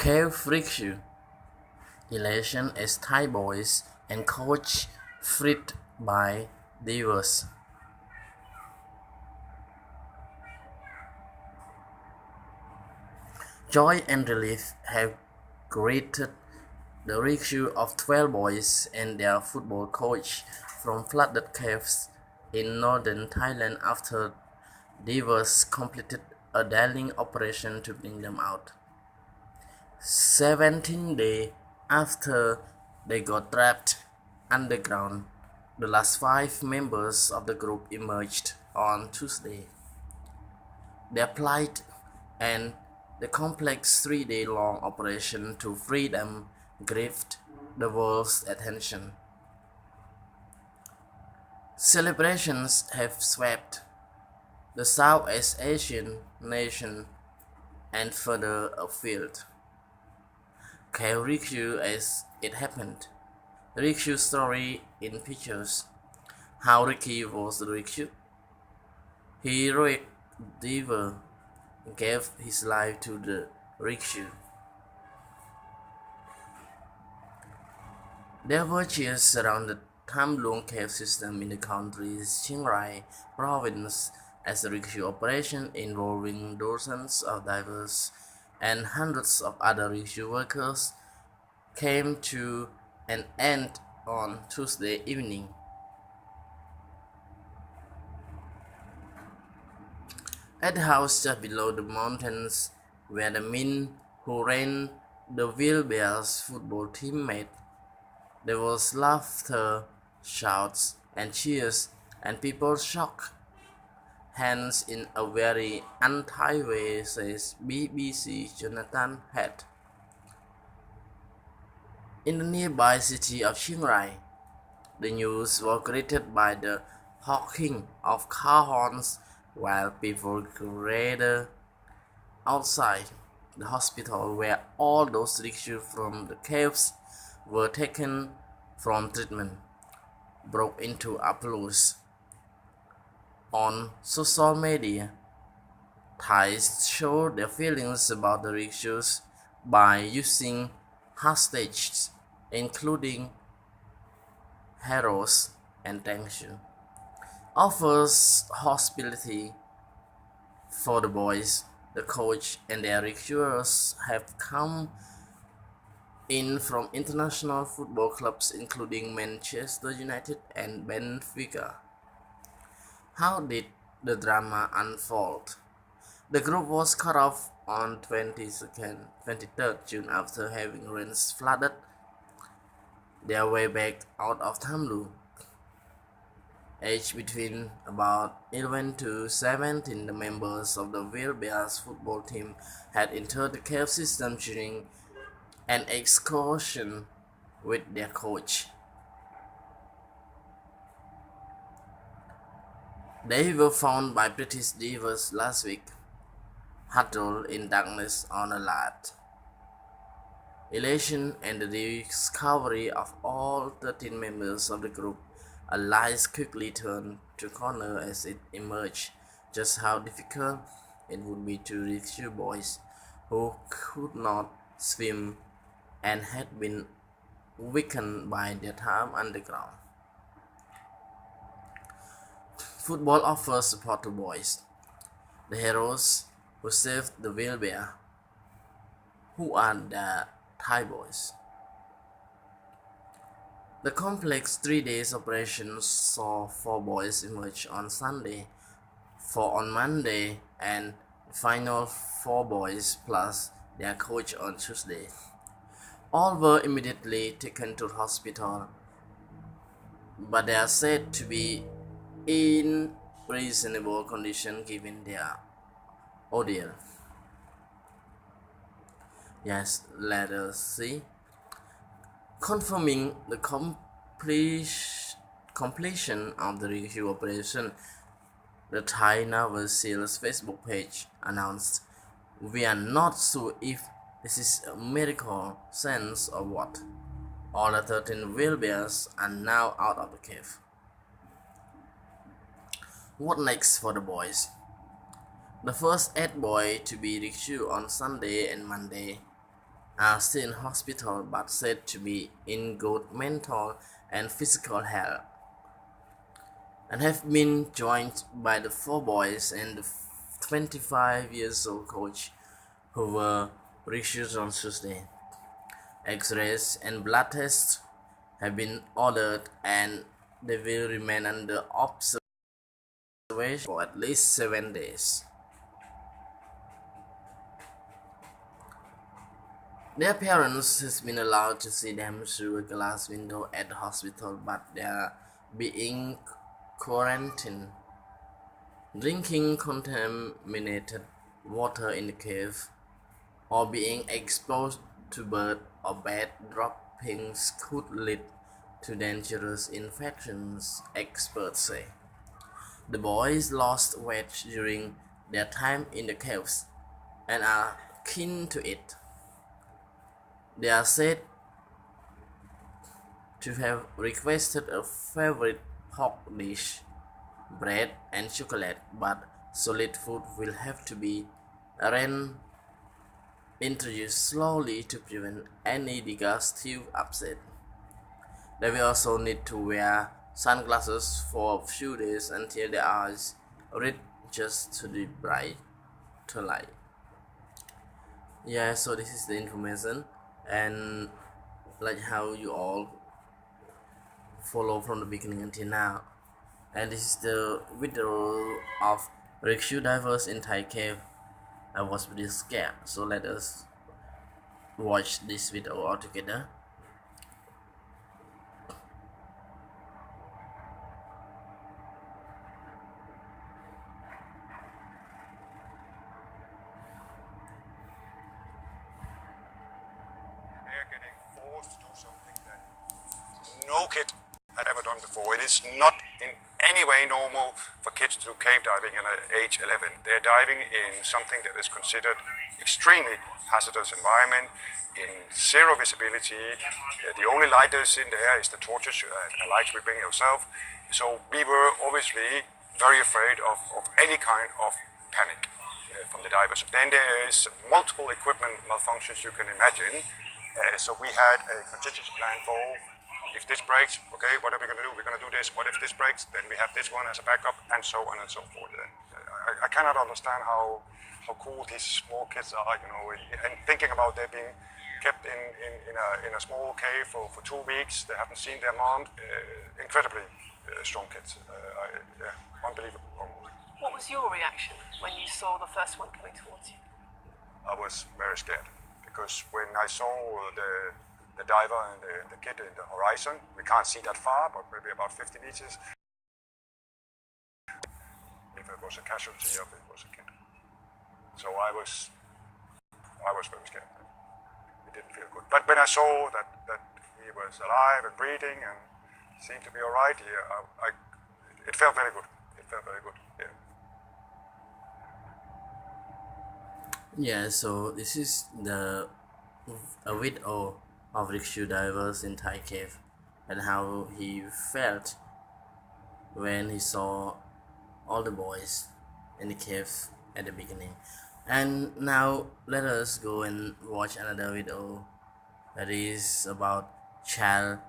Cave Rickshaw, Elation as Thai boys and coach freed by divers. Joy and relief have greeted the rescue of 12 boys and their football coach from flooded caves in northern Thailand after divers completed a daring operation to bring them out. 17 days after they got trapped underground, the last 5 members of the group emerged on Tuesday. Their plight and the complex 3-day-long operation to free them gripped the world's attention. Celebrations have swept the Southeast Asian nation and further afield. Cave Rickshaw as it happened. Rickshaw story in pictures. How Ricky was the rickshaw. Heroic diver gave his life to the rickshaw. There were cheers around the Tham Luang cave system in the country's Chiang Rai province as the rickshaw operation involving dozens of divers and hundreds of other rickshaw workers came to an end on Tuesday evening. At the house just below the mountains where the men who ran the Wheelbears football team met, there was laughter, shouts, and cheers, and people shook hands in a very unthai way, says BBC Jonathan Head. In the nearby city of Chiang Rai, the news was greeted by the honking of car horns while people gathered outside the hospital where all those rickshaws from the caves were taken from treatment, broke into applause. On social media, Thais showed their feelings about the rickshaws by using hashtags including heroes and thank you. Offers hospitality for the boys. The coach and their rickshawers have come in from international football clubs including Manchester United and Benfica. How did the drama unfold? The group was cut off on 23rd June after having rains flooded their way back out of Tham Luang. Aged between about 11 to 17, the members of the Wheelbears football team had entered the cave system during an excursion with their coach. They were found by British divers last week, huddled in darkness on a lot. Elation and the discovery of all 13 members of the group alive quickly turned to corner as it emerged just how difficult it would be to rescue boys who could not swim and had been weakened by their time underground. Football offers support to boys, the heroes who saved the Wheelbear, who are the Thai boys. The complex 3-day operation saw 4 boys emerge on Sunday, 4 on Monday, and the final 4 boys plus their coach on Tuesday. All were immediately taken to the hospital, but they are said to be in reasonable condition given their ordeal. Yes, let us see. Confirming the completion of the rescue operation, the Thai Naval Seals Facebook page announced, "We are not sure if this is a miracle sense or what. All the 13 Wheelbears are now out of the cave." What next for the boys? The first 8 boys to be rescued on Sunday and Monday are still in hospital but said to be in good mental and physical health, and have been joined by the 4 boys and the 25 years old coach who were rescued on Tuesday. X-rays and blood tests have been ordered and they will remain under observation for at least 7 days. Their parents has been allowed to see them through a glass window at the hospital, but they are being quarantined. Drinking contaminated water in the cave or being exposed to bird or bat droppings could lead to dangerous infections, experts say. The boys lost weight during their time in the caves and are keen to it. They are said to have requested a favorite pork dish, bread and chocolate, but solid food will have to be introduced slowly to prevent any digestive upset. They will also need to wear sunglasses for a few days until their eyes read just to the brighter light. Yeah, so this is the information, and like how you all follow from the beginning until now. And this is the video of rescue divers in Thai cave. I was pretty scared, so let us watch this video all together. They're getting forced to do something that no kid had ever done before. It is not in any way normal for kids to do cave diving at age 11. They're diving in something that is considered extremely hazardous environment, in zero visibility. The only light that's in there is the torches and lights we bring yourself. So we were obviously very afraid of any kind of panic from the divers. Then there is multiple equipment malfunctions you can imagine. So we had a contingency plan for if this breaks, okay, what are we going to do? We're going to do this. What if this breaks? Then we have this one as a backup, and so on and so forth. I cannot understand how cool these small kids are, you know, and thinking about them being kept in a small cave for 2 weeks. They haven't seen their mom. Incredibly strong kids. Unbelievable. What was your reaction when you saw the first one coming towards you? I was very scared because when I saw the diver and the kid in the horizon, we can't see that far, but maybe about 50 meters. If it was a casualty or if it was a kid. So I was very scared. It didn't feel good. But when I saw that he was alive and breathing and seemed to be all right, it felt very good. It felt very good. Yeah. Yeah, so this is a video of rescue divers in Thai cave and how he felt when he saw all the boys in the cave at the beginning. And now let us go and watch another video that is about child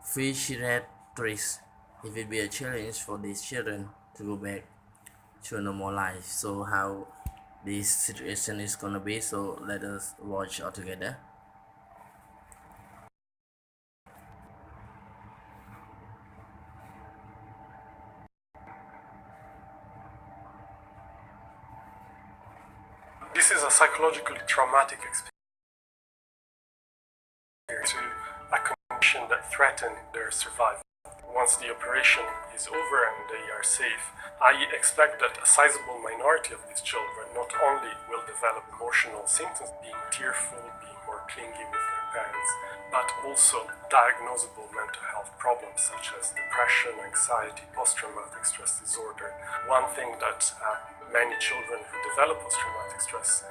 psychiatrist. It will be a challenge for these children to go back to a normal life. So how this situation is gonna be, so let us watch all together. This is a psychologically traumatic experience to a condition that threatens their survival. Once the operation is over and they are safe, I expect that a sizable minority of these children not only will develop emotional symptoms, being tearful, being more clingy with their parents, but also diagnosable mental health problems such as depression, anxiety, post-traumatic stress disorder. One thing that many children who develop post-traumatic stress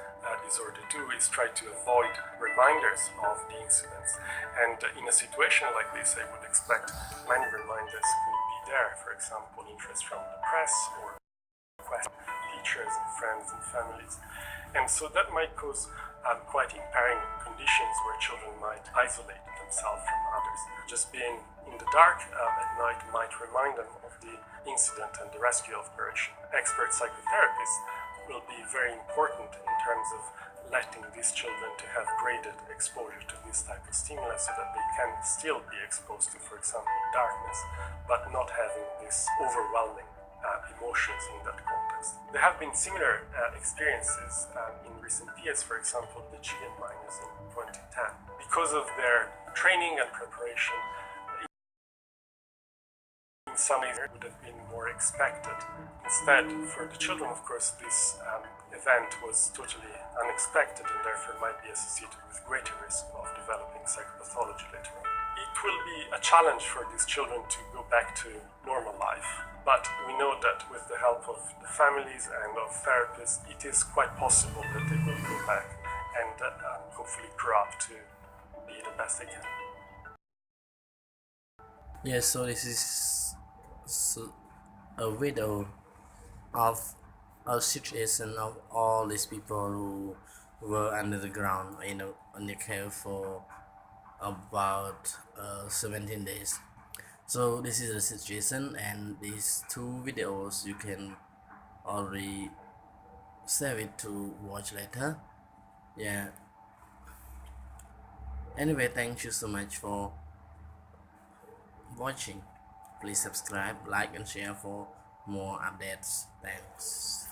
disorder do is try to avoid reminders of the incidents. And in a situation like this, I would expect many reminders will be there. For example, interest from the press or requests from teachers and friends and families. And so that might cause quite impairing conditions. conditions where children might isolate themselves from others. Just being in the dark at night might remind them of the incident and the rescue operation. Expert psychotherapists will be very important in terms of letting these children to have graded exposure to this type of stimulus so that they can still be exposed to, for example, darkness, but not having this overwhelming emotions in that context. There have been similar experiences in recent years, for example, the Chilean miners in 2010. Because of their training and preparation, in some ways it would have been more expected. Instead, for the children, of course, this event was totally unexpected and therefore might be associated with greater risk of developing psychopathology later on. It will be a challenge for these children to go back to normal life, but we know that with the help of the families and of therapists, it is quite possible that they will go back and hopefully grow up to be the best they can. Yes, so this is a video of a situation of all these people who were under the ground in the cave for about 17 days. So this is the situation, and these two videos you can already save it to watch later. Yeah, anyway, thank you so much for watching. Please subscribe, like and share for more updates. Thanks.